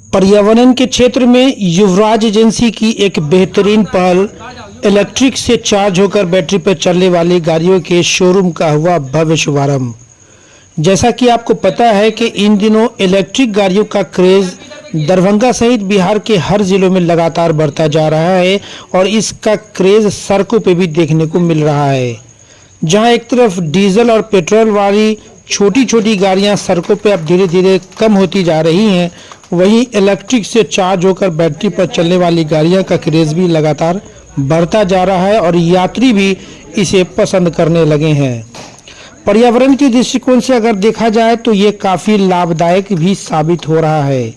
पर्यावरण के क्षेत्र में युवराज एजेंसी की एक बेहतरीन पहल इलेक्ट्रिक से चार्ज होकर बैटरी पर चलने वाली गाड़ियों के शोरूम का हुआ भव्य शुभारंभ। जैसा कि आपको पता है कि इन दिनों इलेक्ट्रिक गाड़ियों का क्रेज दरभंगा सहित बिहार के हर जिलों में लगातार बढ़ता जा रहा है और इसका क्रेज सड़कों पर भी देखने को मिल रहा है। जहां एक तरफ डीजल और पेट्रोल वाली छोटी छोटी गाड़ियां सड़कों पर अब धीरे धीरे कम होती जा रही हैं, वहीं इलेक्ट्रिक से चार्ज होकर बैटरी पर चलने वाली गाड़ियां का क्रेज भी लगातार बढ़ता जा रहा है और यात्री भी इसे पसंद करने लगे हैं। पर्यावरण के दृष्टिकोण से अगर देखा जाए तो ये काफ़ी लाभदायक भी साबित हो रहा है।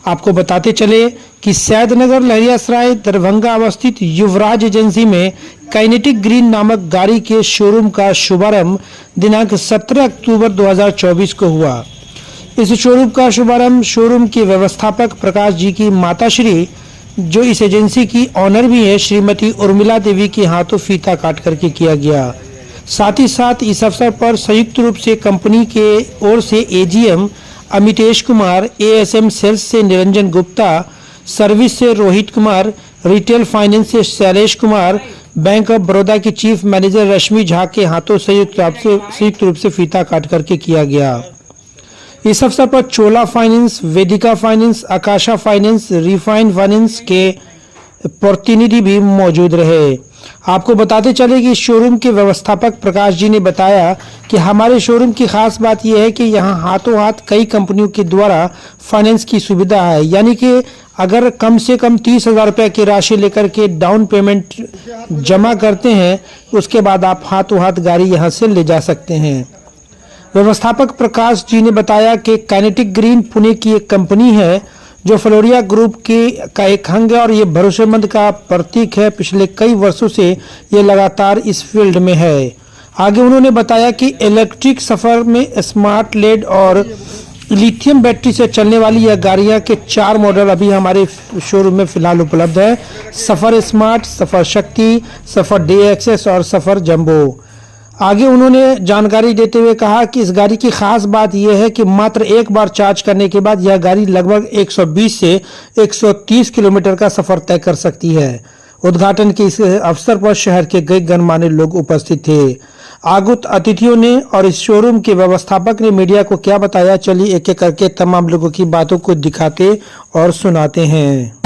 आपको बताते चले कि सैदनगर लहरियासराय दरभंगा अवस्थित युवराज एजेंसी में काइनेटिक ग्रीन नामक गाड़ी के शोरूम का शुभारंभ दिनांक 17 अक्टूबर 2024 को हुआ। इस शोरूम का शुभारंभ शोरूम के व्यवस्थापक प्रकाश जी की माताश्री, जो इस एजेंसी की ऑनर भी है, श्रीमती उर्मिला देवी के हाथों फीता काट करके किया गया। साथ ही साथ इस अवसर पर संयुक्त रूप से कंपनी के ओर से AGM Amitesh Kumar, ASM sales से निरंजन गुप्ता, सर्विस से रोहित कुमार, रिटेल फाइनेंस से शैलेश कुमार, बैंक ऑफ बड़ौदा की चीफ मैनेजर रश्मि झा के हाथों संयुक्त रूप से फीता काट करके किया गया। इस अवसर पर चोला फाइनेंस, वेदिका फाइनेंस, आकाशा फाइनेंस, रिफाइन फाइनेंस के प्रतिनिधि भी मौजूद रहे। आपको बताते चले कि शोरूम के व्यवस्थापक प्रकाश जी ने बताया कि हमारे शोरूम की खास बात यह है कि यहाँ हाथों हाथ कई कंपनियों के द्वारा फाइनेंस की सुविधा है, यानी कि अगर कम से कम 30,000 रुपये की राशि लेकर के डाउन पेमेंट जमा करते हैं, उसके बाद आप हाथों हाथ गाड़ी यहाँ से ले जा सकते हैं। व्यवस्थापक प्रकाश जी ने बताया कि काइनेटिक ग्रीन पुणे की एक कंपनी है जो फ्लोरिया ग्रुप का एक अंग है और ये भरोसेमंद का प्रतीक है। पिछले कई वर्षों से ये लगातार इस फील्ड में है। आगे उन्होंने बताया कि इलेक्ट्रिक सफ़र में स्मार्ट लेड और लिथियम बैटरी से चलने वाली यह गाड़ियां के 4 मॉडल अभी हमारे शोरूम में फिलहाल उपलब्ध है। सफ़र स्मार्ट, सफ़र शक्ति, सफ़र डे एक्सेस और सफ़र जंबो। आगे उन्होंने जानकारी देते हुए कहा कि इस गाड़ी की खास बात यह है कि मात्र एक बार चार्ज करने के बाद यह गाड़ी लगभग 120 से 130 किलोमीटर का सफर तय कर सकती है। उद्घाटन के इस अवसर पर शहर के कई गणमान्य लोग उपस्थित थे। आगत अतिथियों ने और इस शोरूम के व्यवस्थापक ने मीडिया को क्या बताया, चलिए एक एक करके तमाम लोगों की बातों को दिखाते और सुनाते हैं।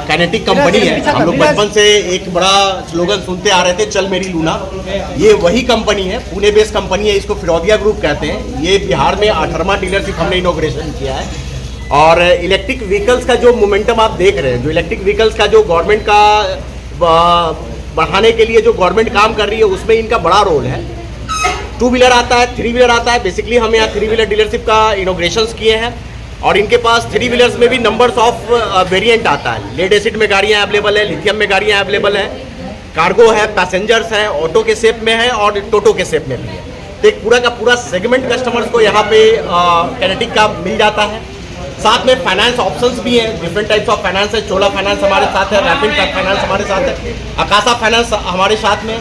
काइनेटिक कंपनी है। हम लोग बचपन से एक बड़ा स्लोगन सुनते आ रहे थे, चल मेरी लूना। ये वही कंपनी है, पुणे बेस्ड कंपनी है, इसको फिरोदिया ग्रुप कहते हैं। ये बिहार में 18वां डीलरशिप हमने इनॉग्रेशन किया है। और इलेक्ट्रिक व्हीकल्स का जो मोमेंटम आप देख रहे हैं, जो इलेक्ट्रिक व्हीकल्स का जो गवर्नमेंट का बढ़ाने के लिए जो गवर्नमेंट काम कर रही है, उसमें इनका बड़ा रोल है। 2 व्हीलर आता है, 3 व्हीलर आता है। बेसिकली हम यहाँ 3 व्हीलर डीलरशिप का इनॉग्रेशन किए हैं और इनके पास 3 व्हीलर्स में भी नंबर्स ऑफ वेरिएंट आता है। लेड एसिड में गाड़ियाँ अवेलेबल है, लिथियम में गाड़ियाँ अवेलेबल है, कार्गो है, पैसेंजर्स है, ऑटो के शेप में है और टोटो के शेप में भी है। तो एक पूरा का पूरा सेगमेंट कस्टमर्स को यहाँ पे काइनेटिक का मिल जाता है। साथ में फाइनेंस ऑप्शंस भी हैं, डिफरेंट टाइप्स ऑफ फाइनेंस है। चोला फाइनेंस हमारे साथ है, रैपिड फाइनेंस हमारे साथ है, आकाशा फाइनेंस हमारे साथ में।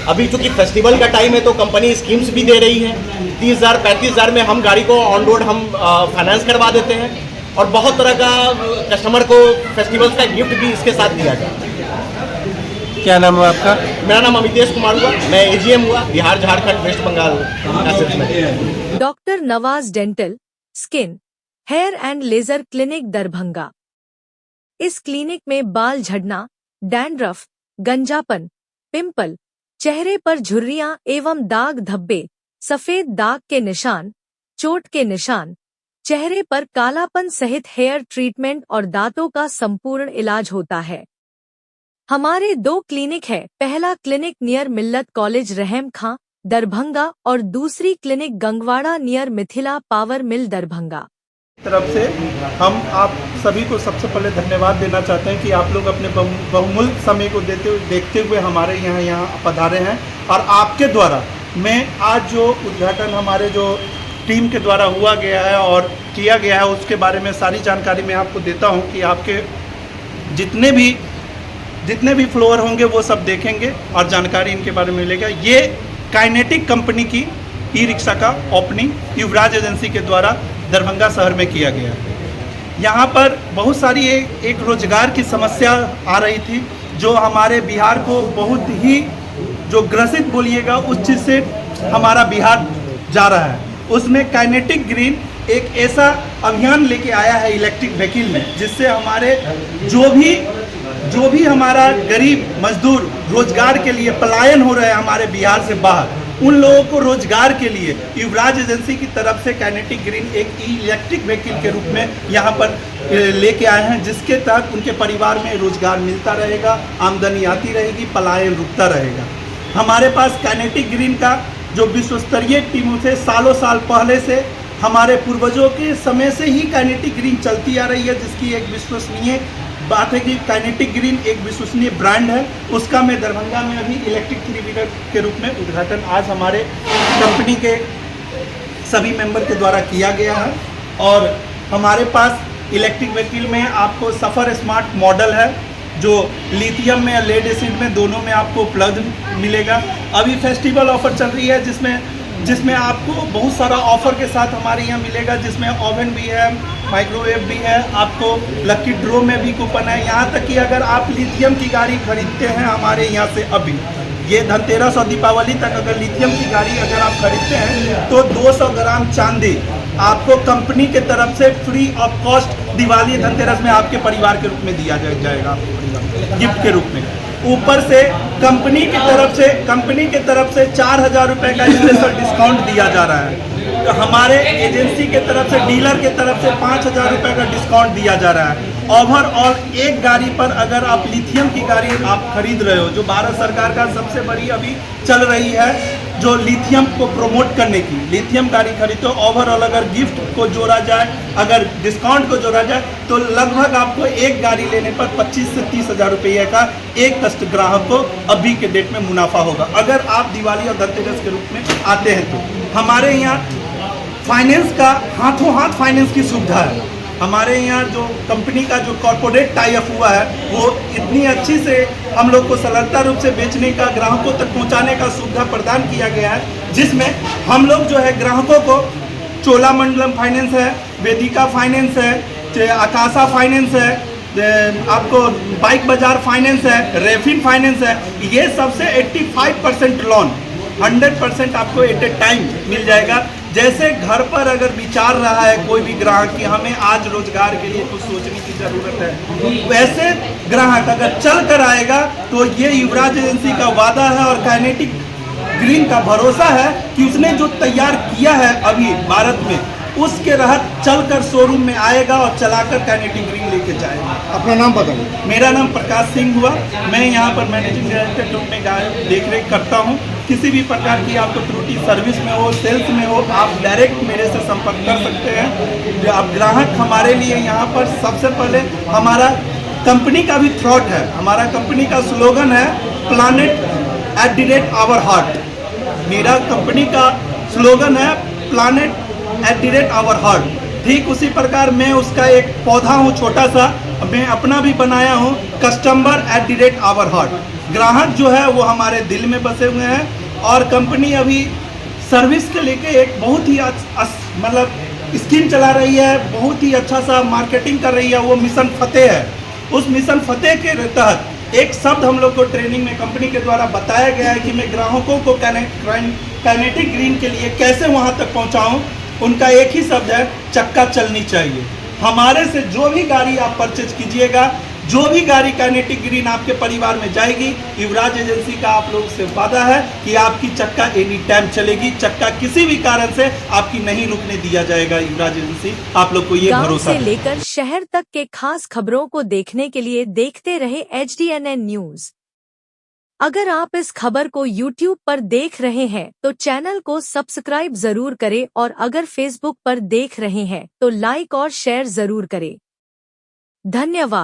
अभी चूंकि फेस्टिवल का टाइम है तो कंपनी स्कीम्स भी दे रही है। 30,000 35,000 में हम गाड़ी को ऑन रोड हम फाइनेंस करवा देते हैं और बहुत तरह का कस्टमर को फेस्टिवल्स का गिफ्ट भी इसके साथ दिया जाता है। क्या नाम है आपका? मेरा नाम अमितेश कुमार हुआ, मैं एजीएम हुआ Bihar Jharkhand West Bengal. Doctor Nawaz dental, skin, hair and laser clinic Darbhanga. इस क्लिनिक में बाल झड़ना, डैंड्रफ, गंजापन, पिंपल, चेहरे पर झुर्रियां एवं दाग धब्बे, सफेद दाग के निशान, चोट के निशान, चेहरे पर कालापन सहित हेयर ट्रीटमेंट और दांतों का संपूर्ण इलाज होता है। हमारे 2 क्लिनिक है। पहला क्लिनिक नियर मिल्लत कॉलेज रहम खां दरभंगा और दूसरी clinic Gangwara near Mithila power mill Darbhanga. तरफ से हम आप सभी को सबसे पहले धन्यवाद देना चाहते हैं कि आप लोग अपने बहुमूल्य समय को देखते हुए हमारे यहाँ पधारे हैं। और आपके द्वारा मैं आज जो उद्घाटन हमारे जो टीम के द्वारा हुआ गया है और किया गया है उसके बारे में सारी जानकारी मैं आपको देता हूं कि आपके जितने भी फ्लोर होंगे वो सब देखेंगे और जानकारी इनके बारे में मिलेगा। ये काइनेटिक कंपनी की ई रिक्शा का ओपनिंग युवराज एजेंसी के द्वारा दरभंगा शहर में किया गया। यहाँ पर बहुत सारी एक रोजगार की समस्या आ रही थी जो हमारे बिहार को बहुत ही जो ग्रसित बोलिएगा उस चीज़ से हमारा बिहार जा रहा है। उसमें काइनेटिक ग्रीन एक ऐसा अभियान लेके आया है इलेक्ट्रिक व्हीकल में, जिससे हमारे जो भी हमारा गरीब मजदूर रोजगार के लिए पलायन हो रहे हैं हमारे बिहार से बाहर, उन लोगों को रोजगार के लिए युवराज एजेंसी की तरफ से काइनेटिक ग्रीन एक इलेक्ट्रिक व्हीकल के रूप में यहाँ पर लेके आए हैं, जिसके तहत उनके परिवार में रोजगार मिलता रहेगा, आमदनी आती रहेगी, पलायन रुकता रहेगा। हमारे पास काइनेटिक ग्रीन का जो विश्व स्तरीय टीमों से सालों साल पहले से हमारे पूर्वजों के समय से ही काइनेटिक ग्रीन चलती आ रही है, जिसकी एक विश्वसनीय बात है कि काइनेटिक ग्रीन एक विश्वसनीय ब्रांड है। उसका मैं दरभंगा में अभी इलेक्ट्रिक थ्री व्हीलर के रूप में उद्घाटन आज हमारे कंपनी के सभी मेंबर के द्वारा किया गया है। और हमारे पास इलेक्ट्रिक व्हीकल में आपको सफ़र स्मार्ट मॉडल है जो लिथियम में या लेड एसिड में दोनों में आपको उपलब्ध मिलेगा। अभी फेस्टिवल ऑफर चल रही है जिसमें आपको बहुत सारा ऑफर के साथ हमारे यहाँ मिलेगा, जिसमें ओवन भी है, माइक्रोवेव भी है, आपको लकी ड्रॉ में भी कूपन है। यहाँ तक कि अगर आप लिथियम की गाड़ी खरीदते हैं हमारे यहाँ से अभी ये धनतेरस और दीपावली तक अगर लिथियम की गाड़ी अगर आप खरीदते हैं तो 200 ग्राम चांदी आपको कंपनी के तरफ से free of cost Diwali Dhanteras में आपके परिवार के रूप में दिया जाएगा, गिफ्ट के रूप में। ऊपर से कंपनी की तरफ से 4,000 रुपये का स्पेशल डिस्काउंट दिया जा रहा है। तो हमारे एजेंसी के तरफ से डीलर के तरफ से 5,000 रुपये का डिस्काउंट दिया जा रहा है। ओवरऑल एक गाड़ी पर अगर आप लिथियम की गाड़ी आप खरीद रहे हो, जो भारत सरकार का सबसे बड़ी अभी चल रही है जो लिथियम को प्रमोट करने की, लिथियम गाड़ी खरीदो, ओवरऑल अगर गिफ्ट को जोड़ा जाए, अगर डिस्काउंट को जोड़ा जाए तो लगभग आपको एक गाड़ी लेने पर 25 से 30,000 रुपये का एक ग्राहक को अभी के डेट में मुनाफा होगा अगर आप दिवाली और धनतेरस के रूप में आते हैं। तो हमारे यहाँ फाइनेंस का हाथों हाथ फाइनेंस की सुविधा है। हमारे यहाँ जो कंपनी का जो कॉर्पोरेट टाई अप हुआ है वो इतनी अच्छी से हम लोग को सरलता रूप से बेचने का, ग्राहकों तक पहुँचाने का सुविधा प्रदान किया गया है, जिसमें हम लोग जो है ग्राहकों को चोलामंडलम फाइनेंस है, वेदिका फाइनेंस है, आकाशा फाइनेंस है, आपको बाइक बाजार फाइनेंस है, रेफिन फाइनेंस है, ये सबसे 85% लोन 100% आपको एट ए टाइम मिल जाएगा। जैसे घर पर अगर विचार रहा है कोई भी ग्राहक कि हमें आज रोजगार के लिए कुछ सोचने की ज़रूरत है, वैसे ग्राहक अगर चल कर आएगा तो ये युवराज एजेंसी का वादा है और काइनेटिक ग्रीन का भरोसा है कि उसने जो तैयार किया है अभी भारत में, उसके रहत चलकर शोरूम में आएगा और चलाकर काइनेटिक ग्रीन लेके जाएगा। अपना नाम बताइए। मेरा नाम प्रकाश सिंह हुआ, मैं यहाँ पर मैनेजिंग डायरेक्टर के रूप में देख रेख करता हूँ। किसी भी प्रकार की आपको त्रुटि सर्विस में हो, सेल्स में हो, आप डायरेक्ट मेरे से संपर्क कर सकते हैं। आप ग्राहक हमारे लिए यहाँ पर सबसे पहले हमारा कंपनी का भी थ्रॉट है, हमारा कंपनी का स्लोगन है planet@our heart। मेरा कंपनी का स्लोगन है planet@our heart। ठीक उसी प्रकार मैं उसका एक पौधा हूँ छोटा सा, मैं अपना भी बनाया हूँ customer@our heart। ग्राहक जो है वो हमारे दिल में बसे हुए हैं और कंपनी अभी सर्विस के लेके एक बहुत ही मतलब स्कीम चला रही है, बहुत ही अच्छा सा मार्केटिंग कर रही है, वो मिशन फतेह है। उस मिशन फतेह के तहत एक शब्द हम लोग को ट्रेनिंग में कंपनी के द्वारा बताया गया है कि मैं ग्राहकों को काइनेटिक ग्रीन के लिए कैसे वहां तक पहुंचाऊं। उनका एक ही शब्द है, चक्का चलनी चाहिए। हमारे से जो भी गाड़ी आप परचेज कीजिएगा, जो भी गाड़ी काइनेटिक ग्रीन आपके परिवार में जाएगी, युवराज एजेंसी का आप लोग से वादा है कि आपकी चक्का एनी टाइम चलेगी। चक्का किसी भी कारण से आपकी नहीं रुकने दिया जाएगा। युवराज एजेंसी आप लोग को ये गांव भरोसा से है। लेकर शहर तक के खास खबरों को देखने के लिए देखते रहे HDNN न्यूज। अगर आप इस खबर को YouTube पर देख रहे हैं तो चैनल को सब्सक्राइब जरूर करें और अगर Facebook पर देख रहे हैं तो लाइक और शेयर जरूर करें। धन्यवाद।